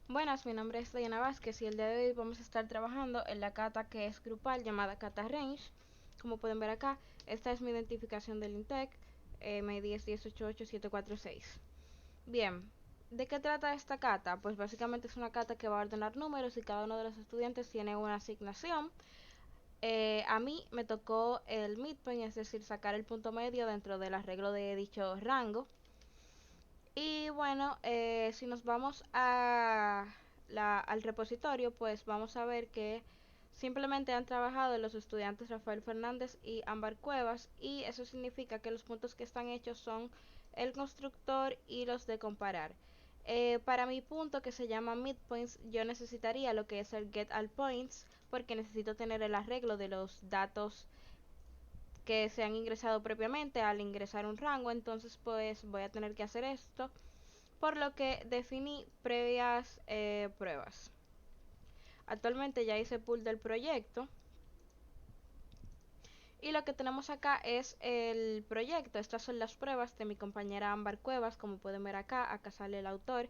Buenas, mi nombre es Diana Vázquez y el día de hoy vamos a estar trabajando en la cata que es grupal llamada Cata Range. Como pueden ver acá, esta es mi identificación del INTEC, MI 10-1088-746. Bien, ¿de qué trata esta cata? Pues básicamente es una cata que va a ordenar números y cada uno de los estudiantes tiene una asignación. A mí me tocó el midpoint, es decir, sacar el punto medio dentro del arreglo de dicho rango. Y bueno, si nos vamos al repositorio, pues vamos a ver que simplemente han trabajado los estudiantes Rafael Fernández y Ámbar Cuevas, y eso significa que los puntos que están hechos son el constructor y los de comparar. Para mi punto, que se llama midpoints, yo necesitaría lo que es el get all points, porque necesito tener el arreglo de los datos que se han ingresado previamente al ingresar un rango. Entonces pues voy a tener que hacer esto, por lo que definí previas pruebas. Actualmente ya hice pull del proyecto y lo que tenemos acá es el proyecto. Estas son las pruebas de mi compañera Ámbar Cuevas, como pueden ver acá sale el autor,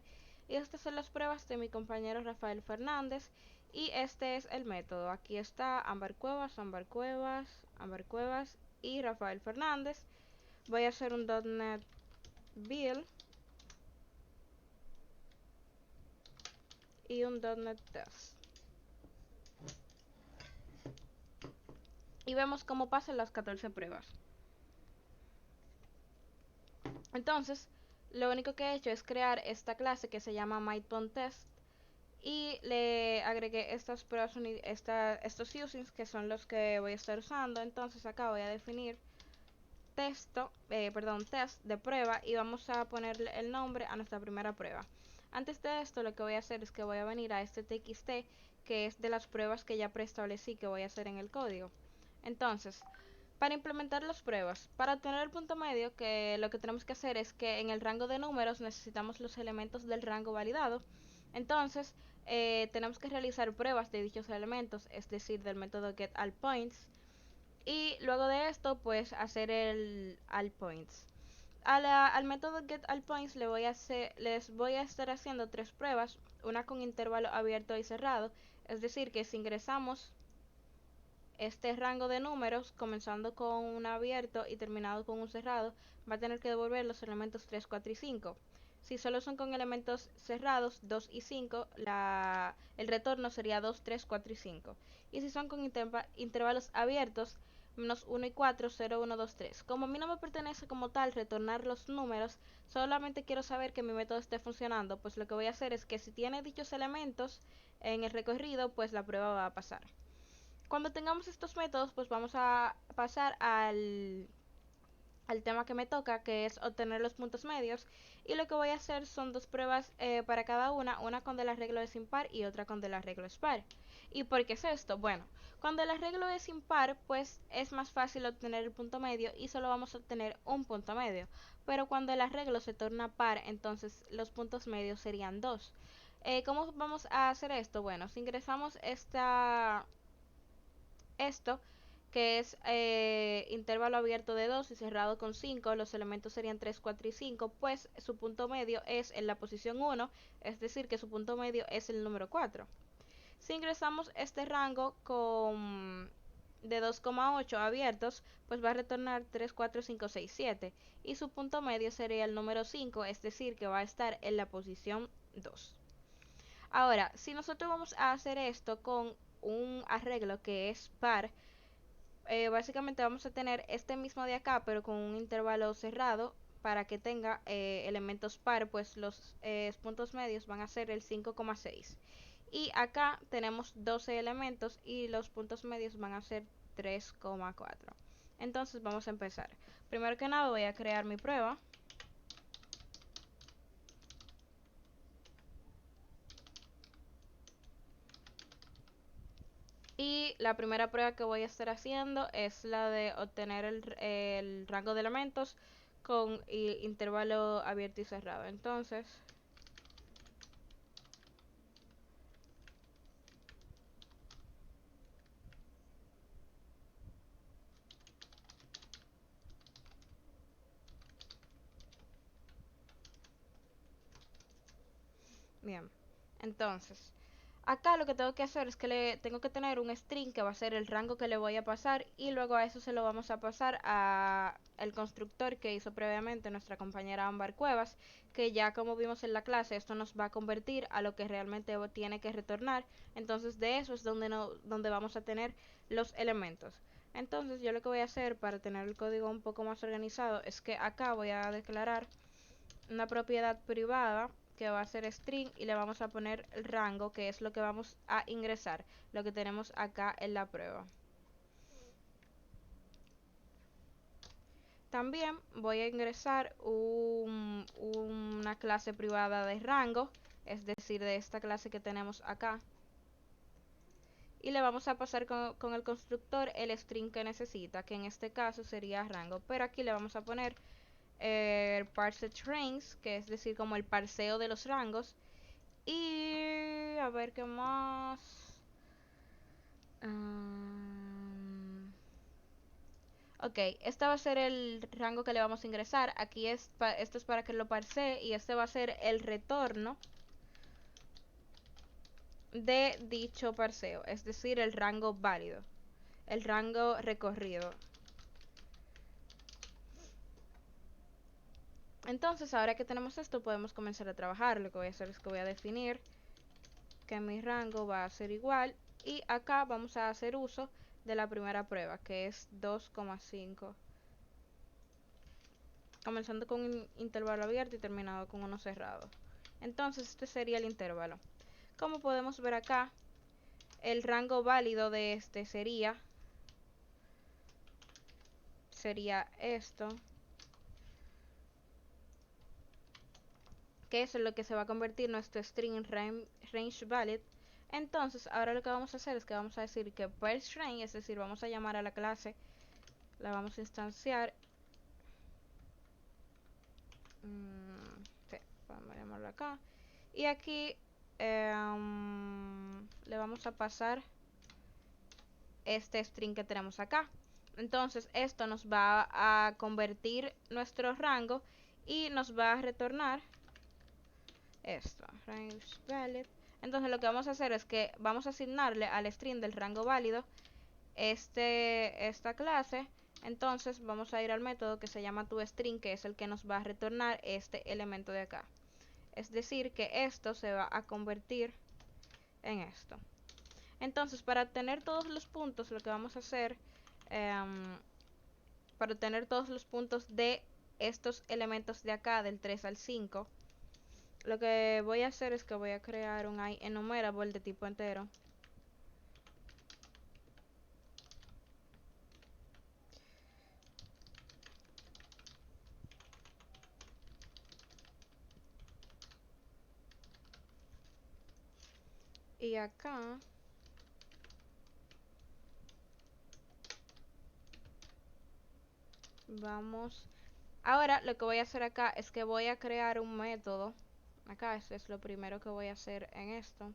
y estas son las pruebas de mi compañero Rafael Fernández, y este es el método. Aquí está Ámbar Cuevas, Ámbar Cuevas, Ámbar Cuevas y Rafael Fernández. Voy a hacer un .NET Build y un .NET Test, y vemos cómo pasan las 14 pruebas. Entonces, lo único que he hecho es crear esta clase que se llama MyPwnTest, y le agregué estas pruebas, estos usings, que son los que voy a estar usando. Entonces acá voy a definir test de prueba, y vamos a ponerle el nombre a nuestra primera prueba. Antes de esto, lo que voy a hacer es que voy a venir a este txt, que es de las pruebas que ya preestablecí que voy a hacer en el código. Entonces, para implementar las pruebas, para obtener el punto medio, que lo que tenemos que hacer es que en el rango de números necesitamos los elementos del rango validado. Entonces, tenemos que realizar pruebas de dichos elementos, es decir, del método getAllPoints, y luego de esto pues hacer el allPoints. Al método getAllPoints les voy a estar haciendo tres pruebas, una con intervalo abierto y cerrado, es decir, que si ingresamos este rango de números comenzando con un abierto y terminado con un cerrado, va a tener que devolver los elementos 3, 4 y 5. Si solo son con elementos cerrados 2 y 5, el retorno sería 2, 3, 4 y 5. Y si son con intervalos abiertos, menos 1 y 4, 0, 1, 2, 3. Como a mí no me pertenece como tal retornar los números, solamente quiero saber que mi método esté funcionando, pues lo que voy a hacer es que si tiene dichos elementos en el recorrido, pues la prueba va a pasar. Cuando tengamos estos métodos, pues vamos a pasar al tema que me toca, que es obtener los puntos medios, y lo que voy a hacer son dos pruebas para cada una con el arreglo es impar y otra con el arreglo es par. ¿Y por qué es esto? Bueno, cuando el arreglo es impar, pues es más fácil obtener el punto medio y solo vamos a obtener un punto medio, pero cuando el arreglo se torna par, entonces los puntos medios serían dos. ¿Cómo vamos a hacer esto? Bueno, si ingresamos esto, que es intervalo abierto de 2 y cerrado con 5, los elementos serían 3, 4 y 5, pues su punto medio es en la posición 1, es decir, que su punto medio es el número 4. Si ingresamos este rango de 2,8 abiertos, pues va a retornar 3, 4, 5, 6, 7, y su punto medio sería el número 5, es decir, que va a estar en la posición 2. Ahora, si nosotros vamos a hacer esto con un arreglo que es par, básicamente vamos a tener este mismo de acá, pero con un intervalo cerrado, para que tenga elementos par, pues los puntos medios van a ser el 5,6. Y acá tenemos 12 elementos y los puntos medios van a ser 3,4. Entonces vamos a empezar. Primero que nada voy a crear mi prueba. Y la primera prueba que voy a estar haciendo es la de obtener el rango de elementos con intervalo abierto y cerrado. Entonces, bien. Entonces, acá lo que tengo que hacer es que le tengo que tener un string que va a ser el rango que le voy a pasar y luego a eso se lo vamos a pasar a el constructor que hizo previamente nuestra compañera Ámbar Cuevas, que ya como vimos en la clase esto nos va a convertir a lo que realmente tiene que retornar. Entonces de eso es donde donde vamos a tener los elementos. Entonces yo lo que voy a hacer para tener el código un poco más organizado es que acá voy a declarar una propiedad privada que va a ser string y le vamos a poner el rango, que es lo que vamos a ingresar, lo que tenemos acá en la prueba. También voy a ingresar una clase privada de rango, es decir, de esta clase que tenemos acá. Y le vamos a pasar con el constructor el string que necesita, que en este caso sería rango. Pero aquí le vamos a poner el parsed range, que es decir, como el parseo de los rangos. Y a ver qué más. Ok, este va a ser el rango que le vamos a ingresar. Aquí esto es para que lo parsee y este va a ser el retorno de dicho parseo, es decir, el rango válido, el rango recorrido. Entonces, ahora que tenemos esto, podemos comenzar a trabajar. Lo que voy a hacer es que voy a definir que mi rango va a ser igual y acá vamos a hacer uso de la primera prueba, que es 2,5, comenzando con un intervalo abierto y terminado con uno cerrado. Entonces este sería el intervalo. Como podemos ver acá, el rango válido de este sería esto, que es en lo que se va a convertir nuestro string range valid. Entonces ahora lo que vamos a hacer es que vamos a decir que parseRange, es decir, vamos a llamar a la clase, la vamos a instanciar. Sí, vamos a llamarlo acá. Y aquí le vamos a pasar este string que tenemos acá. Entonces esto nos va a convertir nuestro rango y nos va a retornar esto, range valid. Entonces lo que vamos a hacer es que vamos a asignarle al string del rango válido esta clase. Entonces vamos a ir al método que se llama toString, que es el que nos va a retornar este elemento de acá. Es decir, que esto se va a convertir en esto. Entonces, para obtener todos los puntos, lo que vamos a hacer, para obtener todos los puntos de estos elementos de acá, del 3 al 5, lo que voy a hacer es que voy a crear un enumerable de tipo entero. Y acá vamos. Ahora lo que voy a hacer acá es que voy a crear un método. Acá esto es lo primero que voy a hacer en esto.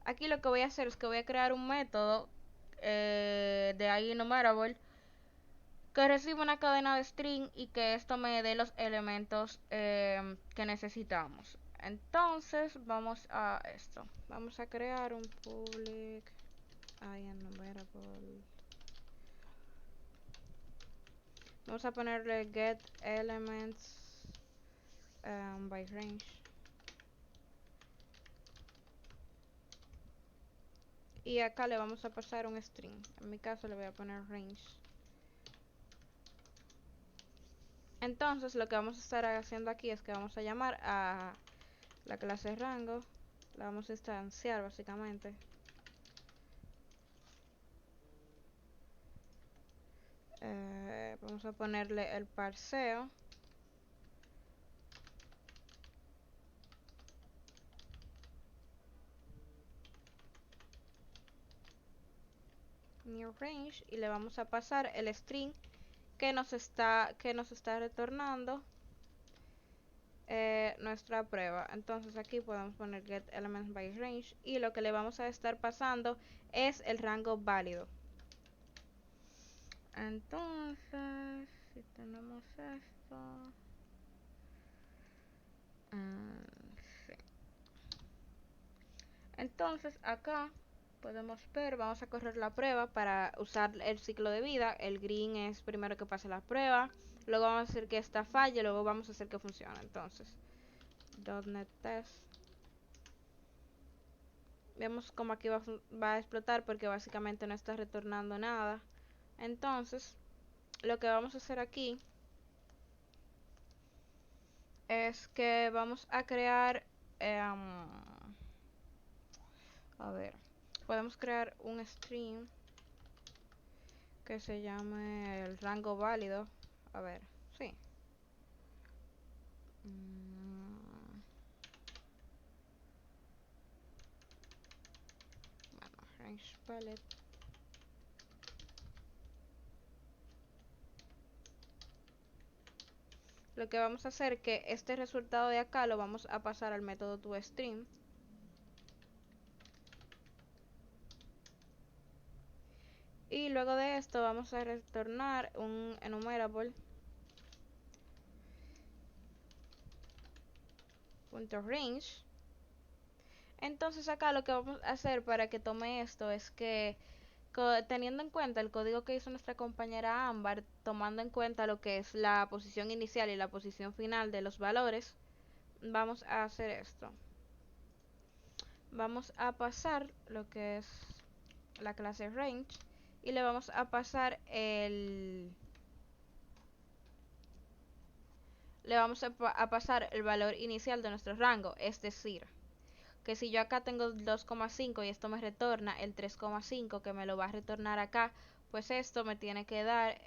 Aquí lo que voy a hacer es que voy a crear un método de enumerable que reciba una cadena de string y que esto me dé los elementos que necesitamos. Entonces vamos a esto. Vamos a crear un public enumerable. Vamos a ponerle get elements by range. Y acá le vamos a pasar un string. En mi caso le voy a poner range. Entonces lo que vamos a estar haciendo aquí es que vamos a llamar a la clase rango. La vamos a instanciar básicamente. Vamos a ponerle el parseo. New range. Y le vamos a pasar el string que nos está retornando nuestra prueba. Entonces aquí podemos poner get elements by range y lo que le vamos a estar pasando es el rango válido. Entonces, si tenemos esto, sí. Entonces acá podemos ver, vamos a correr la prueba para usar el ciclo de vida. El green es primero que pase la prueba, luego vamos a hacer que esta falle, luego vamos a hacer que funcione. Entonces .NET Test, vemos como aquí va a explotar porque básicamente no está retornando nada. Entonces lo que vamos a hacer aquí es que vamos a crear a ver, podemos crear un string que se llame el rango válido. A ver, sí. Bueno, range palette. Lo que vamos a hacer es que este resultado de acá lo vamos a pasar al método toString. Y luego de esto vamos a retornar un enumerable .range. Entonces acá lo que vamos a hacer para que tome esto es que teniendo en cuenta el código que hizo nuestra compañera Ámbar, tomando en cuenta lo que es la posición inicial y la posición final de los valores, vamos a hacer esto. Vamos a pasar lo que es la clase range y le vamos a pasar el pasar el valor inicial de nuestro rango, es decir, que si yo acá tengo 2,5 y esto me retorna el 3,5 que me lo va a retornar acá, pues esto me tiene que dar,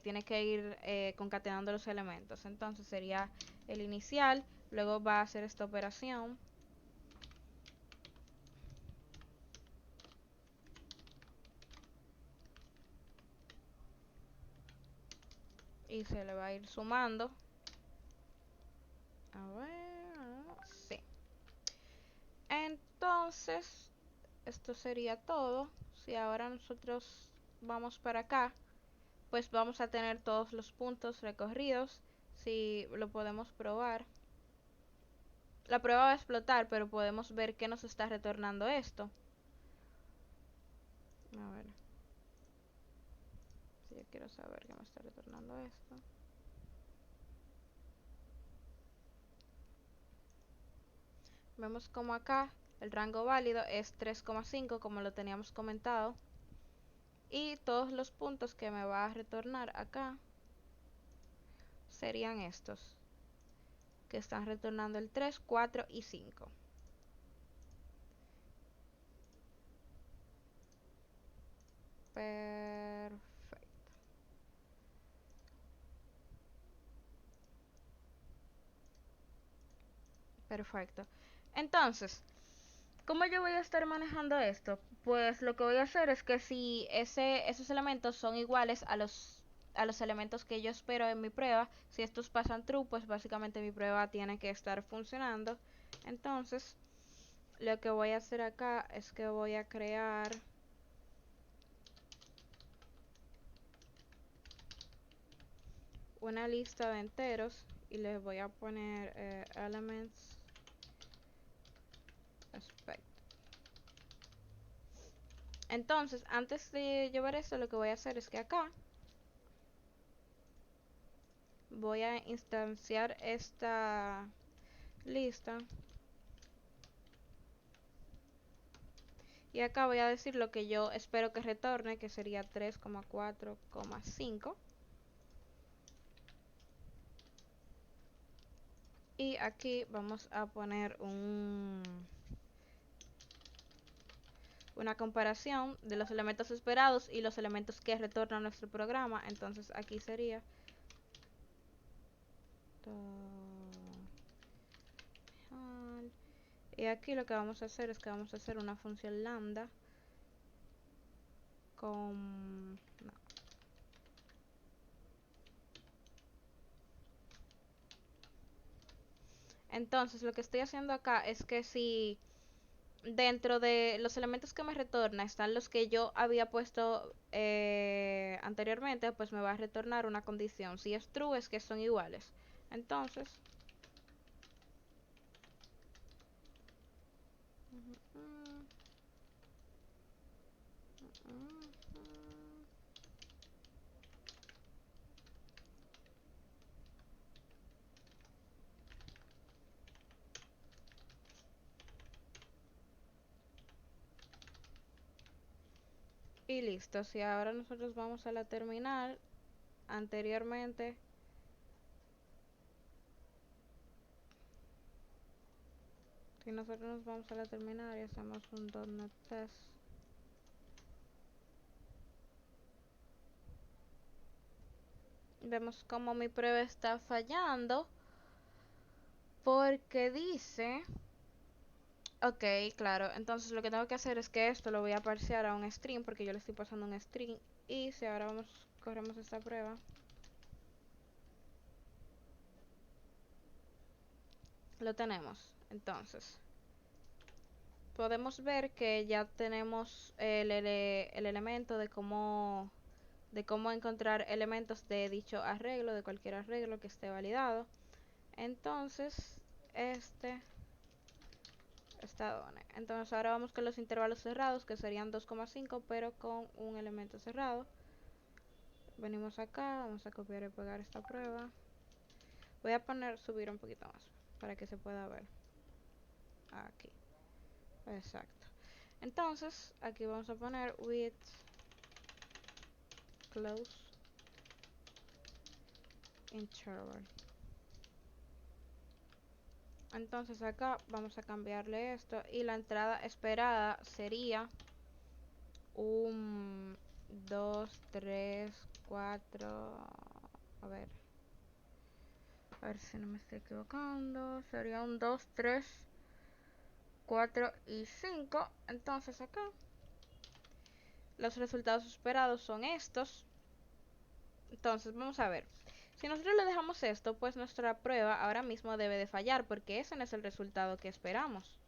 tiene que ir concatenando los elementos. Entonces sería el inicial, luego va a hacer esta operación. Y se le va a ir sumando. A ver, sí. Entonces, esto sería todo. Si ahora nosotros vamos para acá, pues vamos a tener todos los puntos recorridos. Si lo podemos probar. La prueba va a explotar, pero podemos ver que nos está retornando esto. A ver. Si yo quiero saber que me está retornando esto. Vemos como acá el rango válido es 3,5 como lo teníamos comentado. Y todos los puntos que me va a retornar acá serían estos, que están retornando el 3, 4 y 5. Perfecto. Perfecto. Entonces, ¿cómo yo voy a estar manejando esto? Pues lo que voy a hacer es que si esos elementos son iguales a los elementos que yo espero en mi prueba, si estos pasan true, pues básicamente mi prueba tiene que estar funcionando. Entonces, lo que voy a hacer acá es que voy a crear una lista de enteros y les voy a poner elements aspect. Entonces, antes de llevar esto, lo que voy a hacer es que acá voy a instanciar esta lista y acá voy a decir lo que yo espero que retorne, que sería 3,4,5. Y aquí vamos a poner una comparación de los elementos esperados y los elementos que retorna nuestro programa. Entonces aquí sería y aquí lo que vamos a hacer es que vamos a hacer una función lambda con no. Entonces lo que estoy haciendo acá es que si dentro de los elementos que me retorna están los que yo había puesto anteriormente, pues me va a retornar una condición. Si es true es que son iguales. Entonces Y listo, si ahora nosotros vamos a la terminal, anteriormente, si nosotros nos vamos a la terminal y hacemos un .NET Test, vemos como mi prueba está fallando porque dice, ok, claro, entonces lo que tengo que hacer es que esto lo voy a parsear a un string porque yo le estoy pasando un string. Y si ahora corremos esta prueba, lo tenemos. Entonces podemos ver que ya tenemos el elemento de cómo encontrar elementos de dicho arreglo, de cualquier arreglo que esté validado. Entonces este está done. Entonces ahora vamos con los intervalos cerrados, que serían 2,5 pero con un elemento cerrado. Venimos acá, vamos a copiar y pegar esta prueba. Voy a subir un poquito más para que se pueda ver. Aquí, exacto. Entonces aquí vamos a poner with close interval. Entonces acá vamos a cambiarle esto y la entrada esperada sería un 2, 3, 4. A ver si no me estoy equivocando. Sería un 2, 3, 4 y 5. Entonces acá los resultados esperados son estos. Entonces vamos a ver. Si nosotros le dejamos esto, pues nuestra prueba ahora mismo debe de fallar porque ese no es el resultado que esperamos.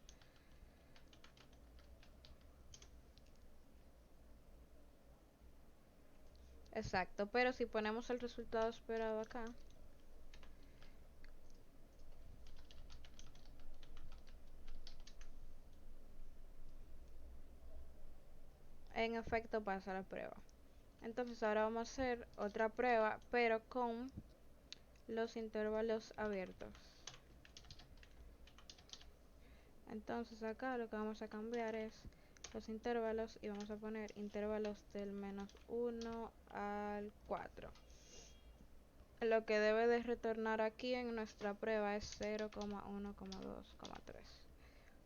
Exacto, pero si ponemos el resultado esperado acá, en efecto pasa la prueba. Entonces ahora vamos a hacer otra prueba, pero con los intervalos abiertos. Entonces acá lo que vamos a cambiar es los intervalos y vamos a poner intervalos del -1 al 4. Lo que debe de retornar aquí en nuestra prueba es 0,1, 2, 3.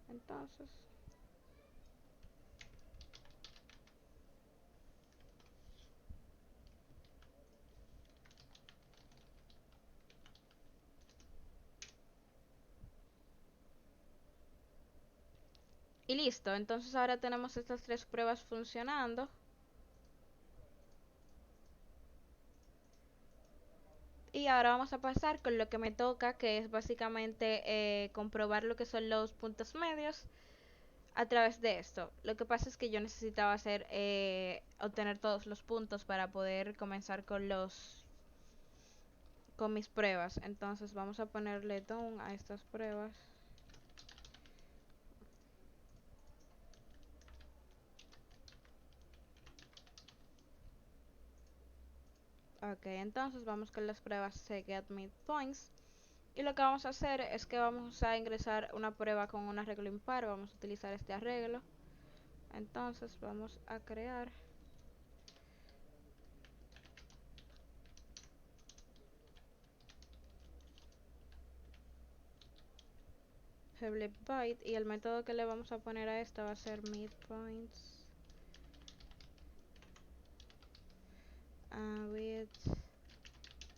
Entonces y listo. Entonces ahora tenemos estas tres pruebas funcionando. Y ahora vamos a pasar con lo que me toca, que es básicamente comprobar lo que son los puntos medios a través de esto. Lo que pasa es que yo necesitaba obtener todos los puntos para poder comenzar con mis pruebas. Entonces vamos a ponerle done a estas pruebas. Ok, entonces vamos con las pruebas setGetMidPoints. Y lo que vamos a hacer es que vamos a ingresar una prueba con un arreglo impar. Vamos a utilizar este arreglo. Entonces vamos a crear byte y el método que le vamos a poner a esta va a ser midpoints with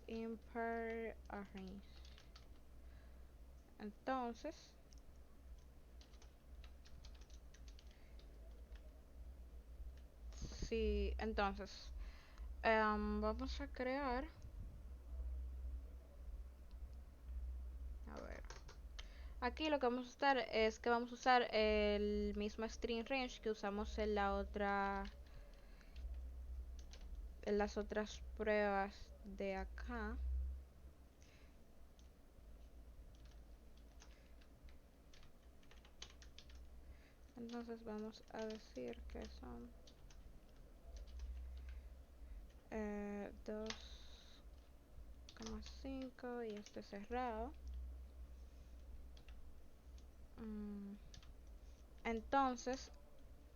impar arrays. Entonces sí, entonces vamos a crear, a ver, aquí lo que vamos a estar es que vamos a usar el mismo string range que usamos en las otras pruebas de acá. Entonces vamos a decir que son 2,5 y este cerrado. Entonces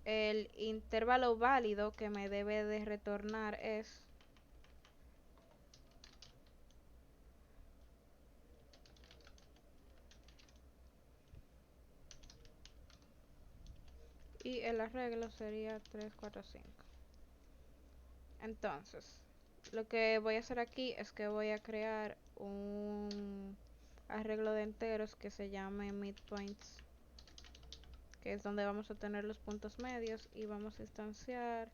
el intervalo válido que me debe de retornar es y el arreglo sería 3, 4, 5. Entonces lo que voy a hacer aquí es que voy a crear un arreglo de enteros que se llame midpoints, que es donde vamos a tener los puntos medios, y vamos a instanciar,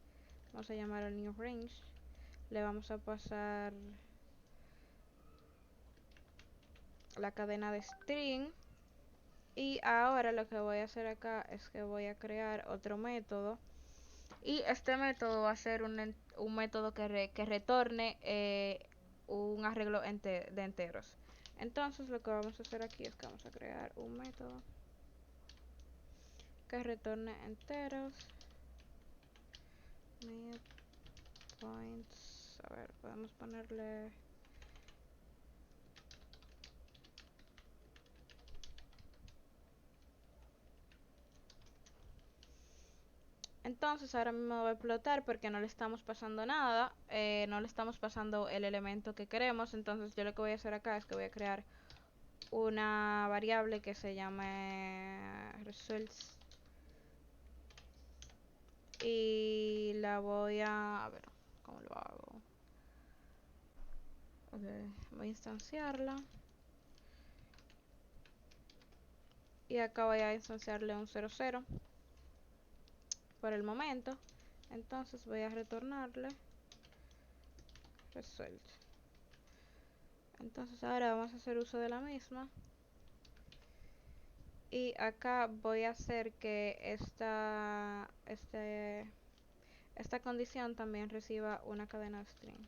vamos a llamar al new range, le vamos a pasar la cadena de string, y ahora lo que voy a hacer acá es que voy a crear otro método, y este método va a ser un método que retorne un arreglo de enteros. Entonces lo que vamos a hacer aquí es que vamos a crear un método que retorne enteros, midpoints, a ver, podemos ponerle entonces ahora mismo va a explotar porque no le estamos pasando nada, no le estamos pasando el elemento que queremos. Entonces yo lo que voy a hacer acá es que voy a crear una variable que se llame results y la voy a ver cómo lo hago. Okay, voy a instanciarla y acá voy a instanciarle un 0, 0 por el momento. Entonces voy a retornarle result. Entonces ahora vamos a hacer uso de la misma, y acá voy a hacer que esta condición también reciba una cadena de string,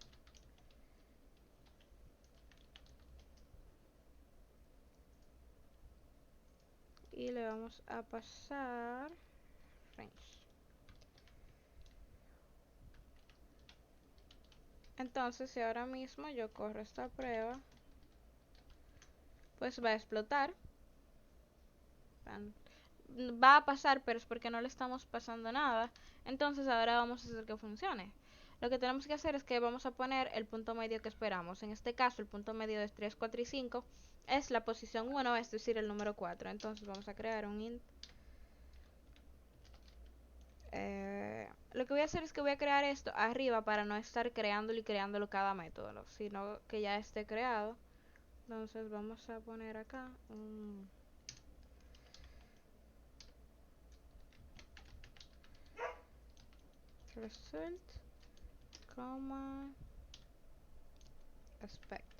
y le vamos a pasar range. Entonces si ahora mismo yo corro esta prueba, pues va a explotar, va a pasar, pero es porque no le estamos pasando nada. Entonces ahora vamos a hacer que funcione. Lo que tenemos que hacer es que vamos a poner el punto medio que esperamos. En este caso el punto medio es 3, 4 y 5, es la posición 1, es decir, el número 4. Entonces vamos a crear un int. Lo que voy a hacer es que voy a crear esto arriba para no estar creándolo y creándolo cada método, ¿no? Sino que ya esté creado. Entonces vamos a poner acá un result, aspect.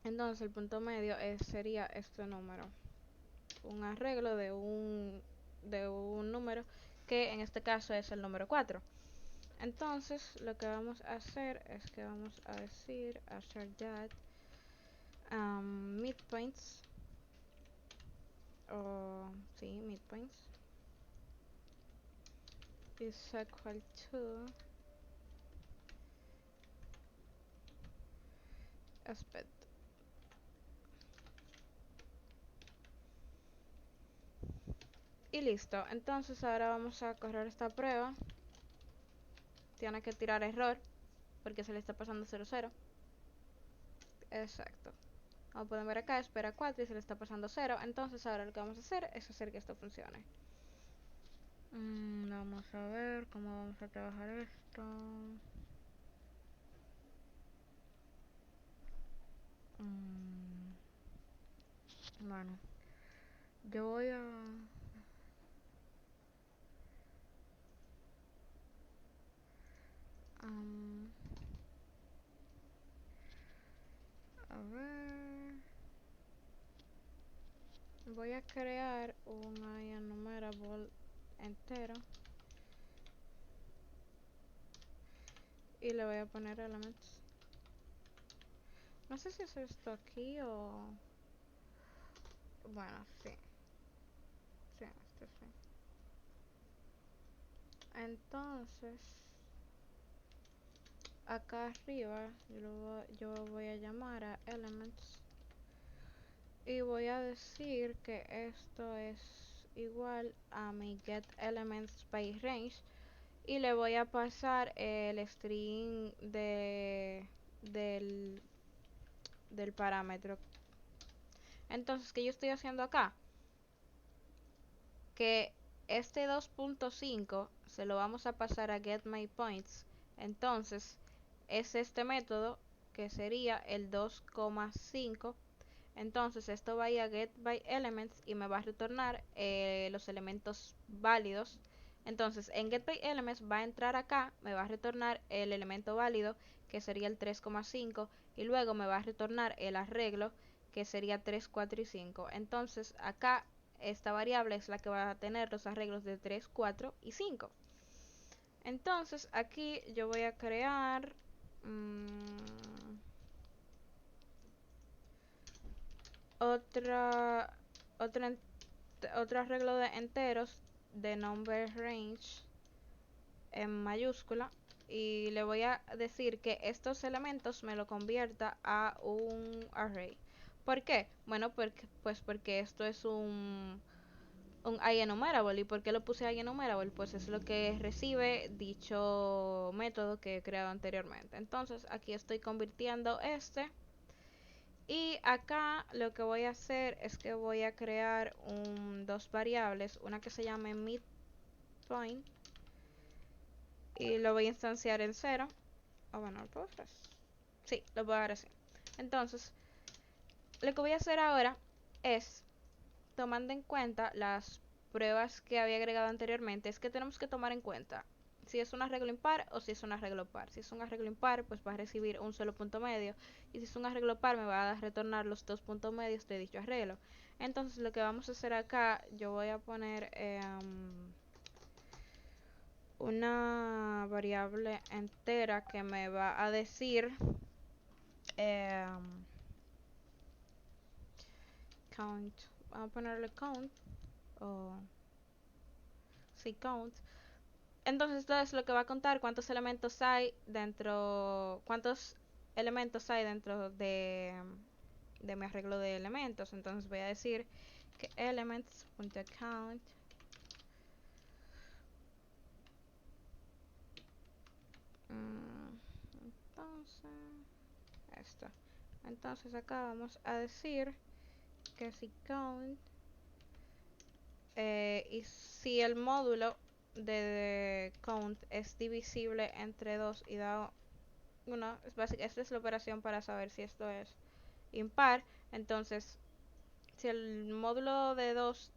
Entonces el punto medio sería este número, un arreglo de un número que en este caso es el número 4. Entonces lo que vamos a hacer es que vamos a decir after that midpoints, o sí, midpoints is equal to aspect. Y listo. Entonces ahora vamos a correr esta prueba. Tiene que tirar error porque se le está pasando 0, 0. Exacto. Como pueden ver acá, espera 4 y se le está pasando 0. Entonces ahora lo que vamos a hacer es hacer que esto funcione. Vamos a ver cómo vamos a trabajar esto. Bueno, yo voy a... a ver... Voy a crear un enumerable entero. Y le voy a poner elements. No sé si es esto aquí o... Bueno, sí. Sí, esto sí. Entonces, acá arriba yo voy a llamar a elements. Y voy a decir que esto es igual a mi get elements by range. Y le voy a pasar el string del parámetro. Entonces, ¿qué yo estoy haciendo acá? Que este 2.5 se lo vamos a pasar a getMyPoints. Entonces, es este método que sería el 2,5. Entonces, esto va a ir a getByElements y me va a retornar los elementos válidos. Entonces, en getByElements va a entrar acá, me va a retornar el elemento válido, que sería el 3,5, y luego me va a retornar el arreglo, que sería 3, 4 y 5. Entonces, acá esta variable es la que va a tener los arreglos de 3, 4 y 5. Entonces, aquí yo voy a crear... otra otro arreglo de enteros de number range en mayúscula, y le voy a decir que estos elementos me lo convierta a un array. ¿Por qué? Bueno, porque esto es un enumerable. ¿Y por qué lo puse enumerable? Pues es lo que recibe dicho método que he creado anteriormente. Entonces aquí estoy convirtiendo este. Y acá lo que voy a hacer es que voy a crear dos variables, una que se llame midpoint y lo voy a instanciar en 0. O bueno, ¿lo puedo hacer? Sí, lo puedo dar así. Entonces, lo que voy a hacer ahora es, tomando en cuenta las pruebas que había agregado anteriormente, es que tenemos que tomar en cuenta si es un arreglo impar o si es un arreglo par. Si es un arreglo impar, pues va a recibir un solo punto medio. Y si es un arreglo par, me va a retornar los dos puntos medios de dicho arreglo. Entonces, lo que vamos a hacer acá, yo voy a poner una variable entera que me va a decir count. Vamos a ponerle count. O sí, count. Entonces esto es lo que va a contar cuántos elementos hay dentro, de mi arreglo de elementos. Entonces voy a decir que elements.count entonces esto. Entonces acá vamos a decir que si count y si el módulo de count es divisible entre 2 y da 1, esta es la operación para saber si esto es impar. Entonces, si el módulo de 2,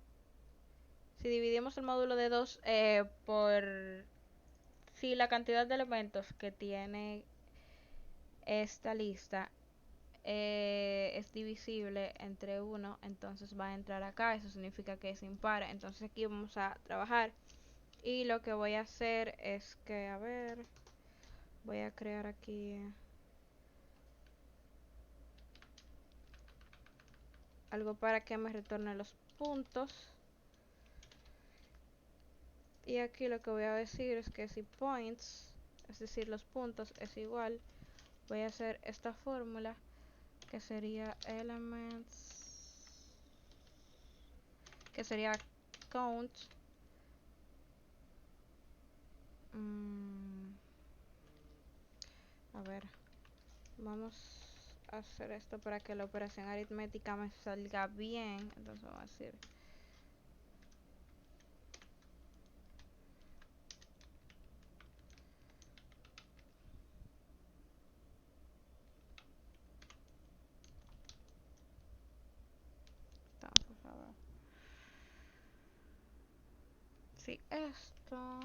si dividimos el módulo de 2 por si la cantidad de elementos que tiene esta lista es divisible entre 1, entonces va a entrar acá, eso significa que es impar. Entonces aquí vamos a trabajar y lo que voy a hacer es que, a ver, voy a crear aquí algo para que me retorne los puntos. Y aquí lo que voy a decir es que si points, es decir los puntos, es igual, voy a hacer esta fórmula que sería elements, que sería count a ver, vamos a hacer esto para que la operación aritmética me salga bien. Entonces vamos a decir entonces, a ver. Si esto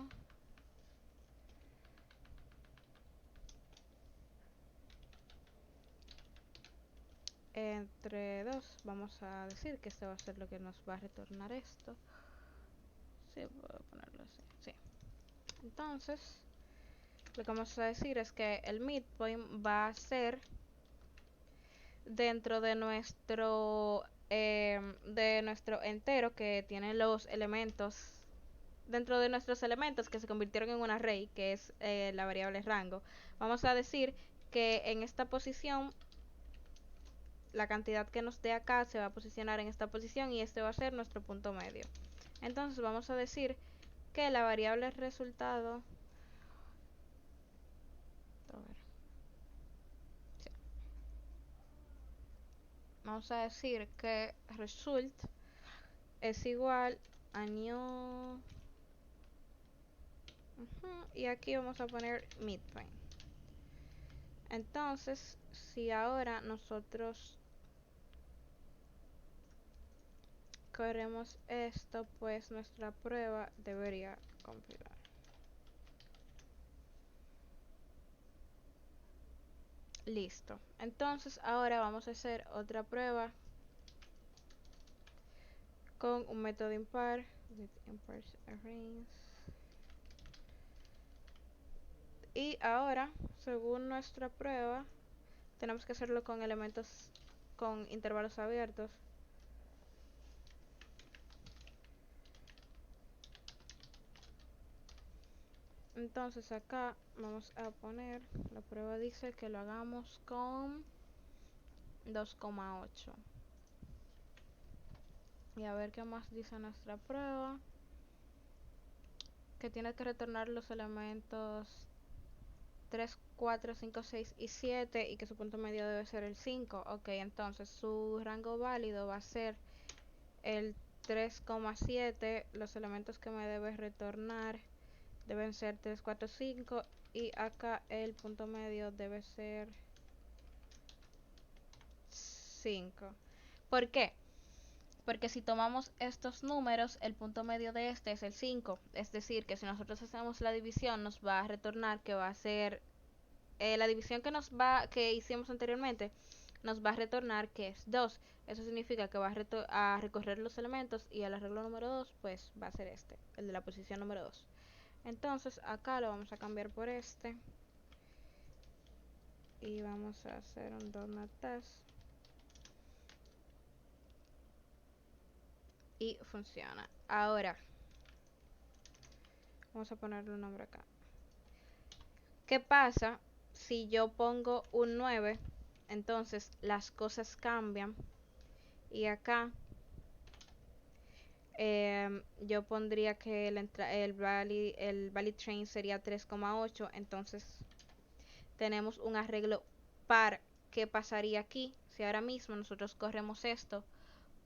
entre 2, vamos a decir que este va a ser lo que nos va a retornar esto. Sí, puedo ponerlo así. Sí. Entonces, lo que vamos a decir es que el midpoint va a ser dentro de nuestro entero que tiene los elementos, dentro de nuestros elementos que se convirtieron en un array, que es la variable rango. Vamos a decir que en esta posición la cantidad que nos dé acá se va a posicionar en esta posición y este va a ser nuestro punto medio. Entonces vamos a decir que la variable resultado, a ver, sí. Vamos a decir que result es igual a new, y aquí vamos a poner midpoint. Entonces, si ahora nosotros corremos esto, pues nuestra prueba debería compilar. Listo. Entonces ahora vamos a hacer otra prueba con un método impar with impar arrays. Y ahora, según nuestra prueba, tenemos que hacerlo con elementos con intervalos abiertos. Entonces acá vamos a poner, la prueba dice que lo hagamos con 2,8. Y a ver qué más dice nuestra prueba. Que tiene que retornar los elementos 3, 4, 5, 6 y 7 y que su punto medio debe ser el 5. Ok, entonces su rango válido va a ser el 3,7. Los elementos que me debe retornar deben ser 3, 4, 5 y acá el punto medio debe ser 5. ¿Por qué? Porque si tomamos estos números, el punto medio de este es el 5. Es decir, que si nosotros hacemos la división, nos va a retornar que va a ser la división que hicimos anteriormente, nos va a retornar que es 2. Eso significa que va a recorrer los elementos y el arreglo número 2 pues va a ser este, el de la posición número 2. Entonces acá lo vamos a cambiar por este y vamos a hacer un donut test y funciona. Ahora vamos a ponerle un nombre acá. ¿Qué pasa si yo pongo un 9? Entonces las cosas cambian y acá yo pondría que el valid train sería 3,8. Entonces tenemos un arreglo par. ¿Qué pasaría aquí? Si ahora mismo nosotros corremos esto,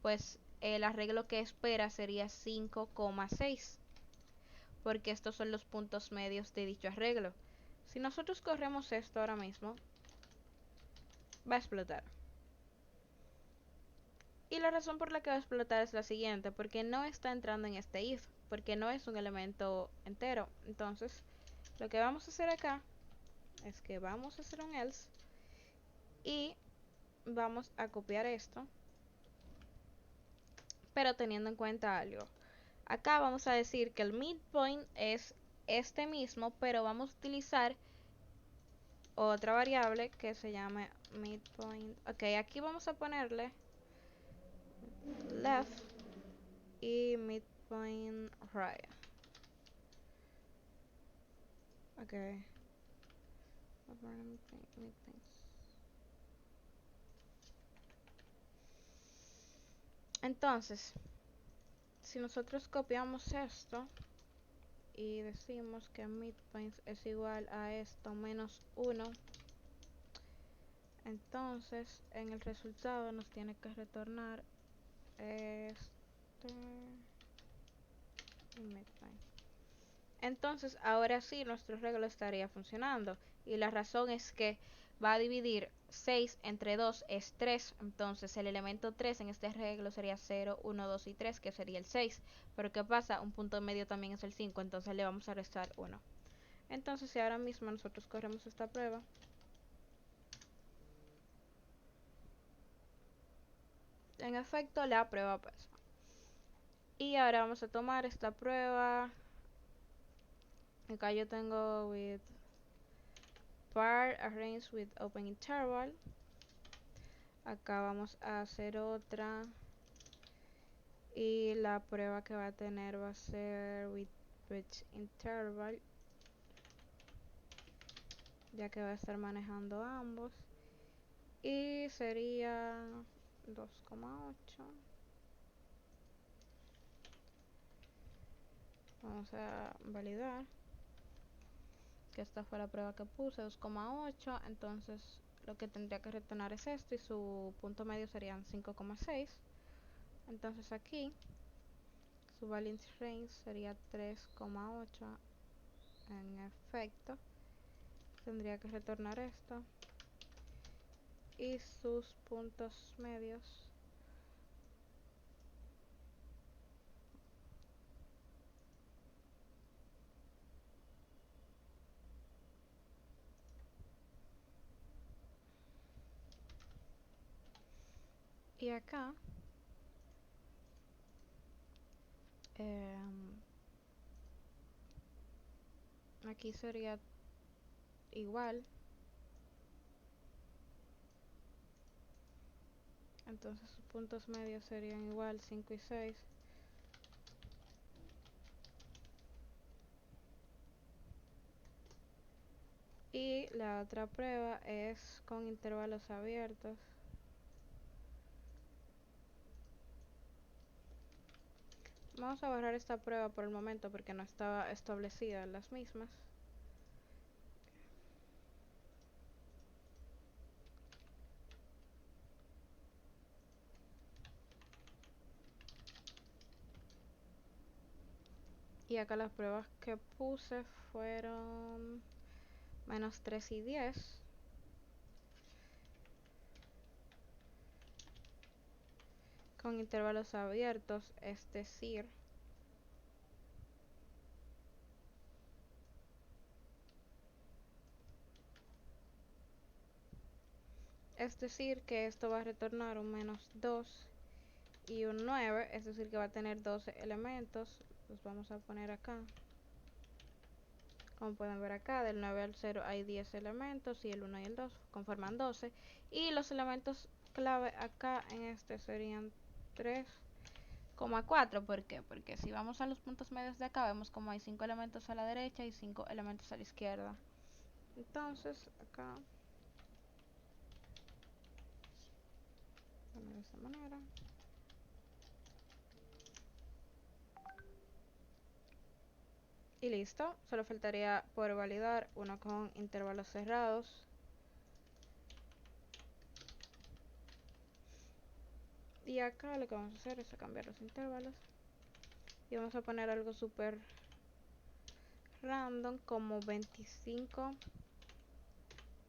pues el arreglo que espera sería 5,6, porque estos son los puntos medios de dicho arreglo. Si nosotros corremos esto ahora mismo, va a explotar. Y la razón por la que va a explotar es la siguiente, porque no está entrando en este if, porque no es un elemento entero. Entonces, lo que vamos a hacer acá es que vamos a hacer un else y vamos a copiar esto, pero teniendo en cuenta algo. Acá vamos a decir que el midpoint es este mismo, pero vamos a utilizar otra variable que se llame midpoint. Ok, aquí vamos a ponerle left y midpoint right. Ok. Entonces, si nosotros copiamos esto y decimos que midpoint es igual a esto menos 1, Entonces en el resultado nos tiene que retornar este midnight. Entonces ahora sí nuestro reglo estaría funcionando, y la razón es que va a dividir 6 entre 2 es 3, entonces el elemento 3 en este reglo sería 0, 1, 2 y 3, que sería el 6, pero ¿qué pasa? Un punto medio también es el 5, entonces le vamos a restar 1. Entonces si ahora mismo nosotros corremos esta prueba, en efecto la prueba pasa. Y ahora vamos a tomar esta prueba. Acá yo tengo with part arranged with open interval. Acá vamos a hacer otra, y la prueba que va a tener va a ser with bridge interval, ya que va a estar manejando ambos, y sería 2,8. Vamos a validar que esta fue la prueba que puse, 2,8. Entonces lo que tendría que retornar es esto, y su punto medio serían 5,6. Entonces aquí su balance range sería 3,8. En efecto tendría que retornar esto, y sus puntos medios y acá aquí sería igual. Entonces sus puntos medios serían igual, 5 y 6. Y la otra prueba es con intervalos abiertos. Vamos a borrar esta prueba por el momento porque no estaba establecida en las mismas. Y acá las pruebas que puse fueron menos 3 y 10. Con intervalos abiertos, es decir que esto va a retornar un menos 2 y un 9, es decir que va a tener 12 elementos. Los vamos a poner acá. Como pueden ver acá, del 9 al 0 hay 10 elementos, y el 1 y el 2 conforman 12. Y los elementos clave acá en este serían 3,4. ¿Por qué? Porque si vamos a los puntos medios de acá, vemos como hay 5 elementos a la derecha y 5 elementos a la izquierda. Entonces acá, de esta manera. Y listo, solo faltaría por validar uno con intervalos cerrados. Y acá lo que vamos a hacer es cambiar los intervalos. Y vamos a poner algo súper random como 25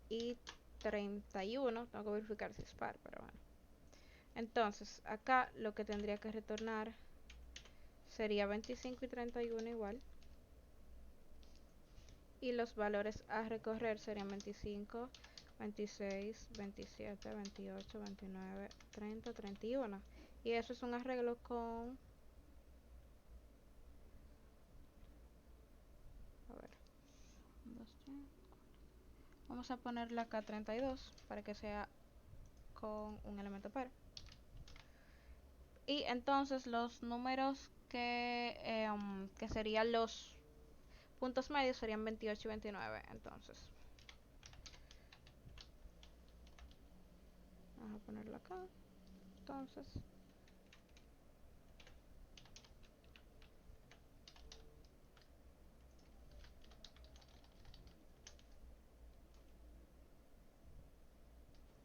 y 31. Tengo que verificar si es par, pero bueno. Entonces acá lo que tendría que retornar sería 25 y 31 igual. Y los valores a recorrer serían 25, 26, 27, 28, 29, 30, 31. Y eso es un arreglo con... A ver. Vamos a ponerle acá 32 para que sea con un elemento par. Y entonces los números que serían los puntos medios serían 28 y 29. Entonces vamos a ponerlo acá. Entonces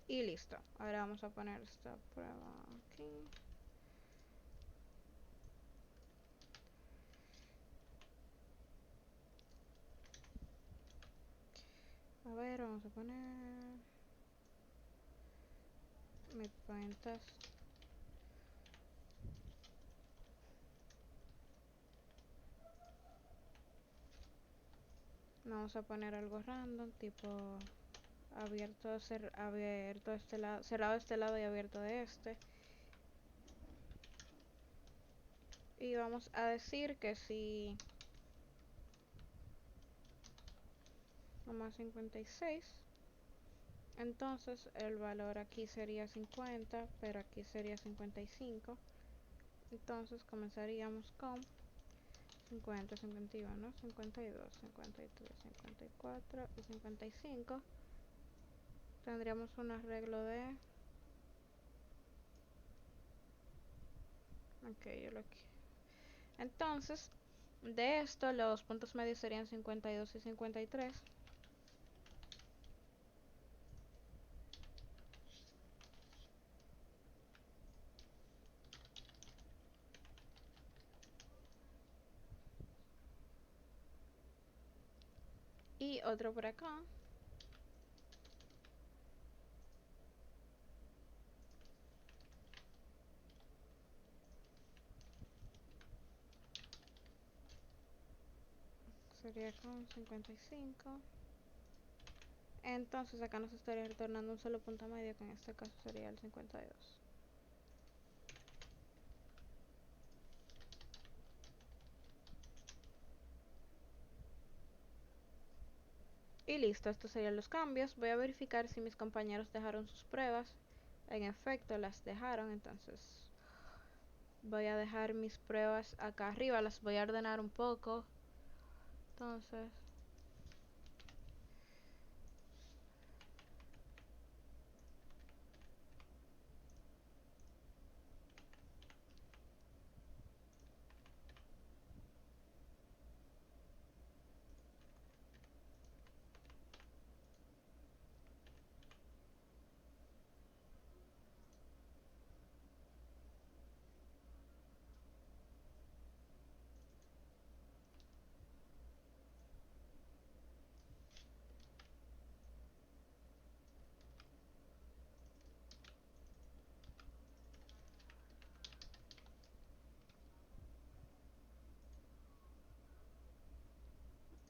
Y listo. Ahora vamos a poner esta prueba aquí. A ver, vamos a poner midpoint test. Vamos a poner algo random, tipo abierto, abierto de este lado, cerrado de este lado y abierto de este. Y vamos a decir que si vamos a 56, entonces el valor aquí sería 50, pero aquí sería 55. Entonces comenzaríamos con 50, 51, 52, 53, 54 y 55. Tendríamos un arreglo de... Ok, yo lo quiero. Entonces, de esto los puntos medios serían 52 y 53. Y otro por acá. Sería con 55. Entonces acá nos estaría retornando un solo punto medio, que en este caso sería el 52. Y listo, estos serían los cambios. Voy a verificar si mis compañeros dejaron sus pruebas. En efecto, las dejaron, entonces voy a dejar mis pruebas acá arriba, las voy a ordenar un poco. Entonces,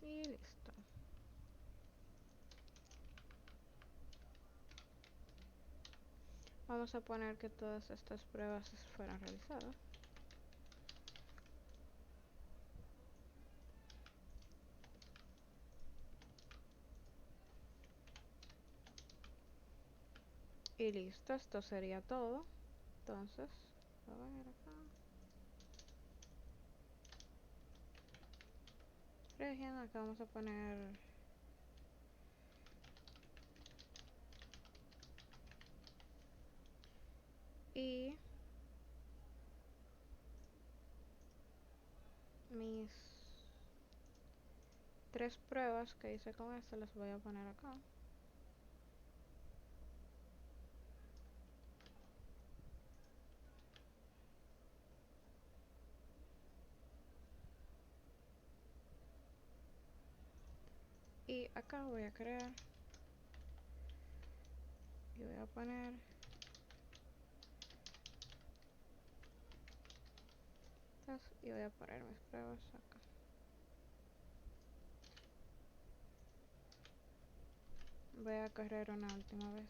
y listo. Vamos a poner que todas estas pruebas fueran realizadas. Y listo, esto sería todo. Entonces, a ver acá. Region, acá vamos a poner y mis 3 pruebas que hice con esto las voy a poner acá. Y acá voy a crear y voy a poner estas y voy a poner mis pruebas acá. Voy a correr una última vez.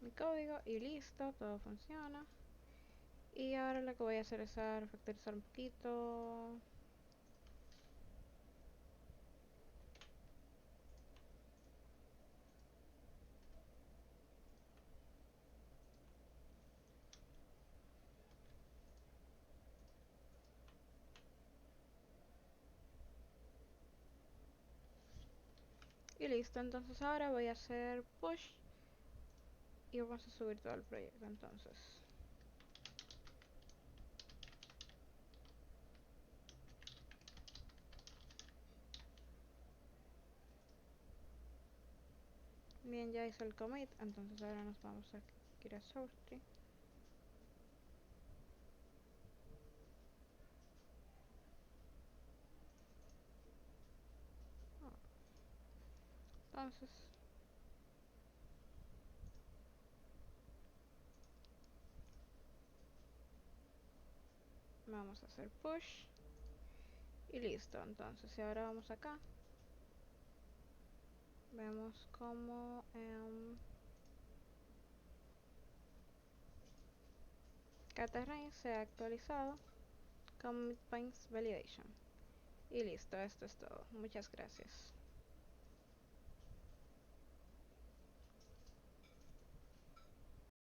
Mi código y listo, todo funciona. Y ahora lo que voy a hacer es refactorizar un poquito. Y listo, entonces ahora voy a hacer push y vamos a subir todo el proyecto. Entonces, Bien, ya hizo el commit, entonces ahora nos vamos a ir a source tree. Entonces vamos a hacer push y listo. Entonces si ahora vamos acá, vemos como Catarrain se ha actualizado con Midpoints Validation. Y listo, esto es todo. Muchas gracias.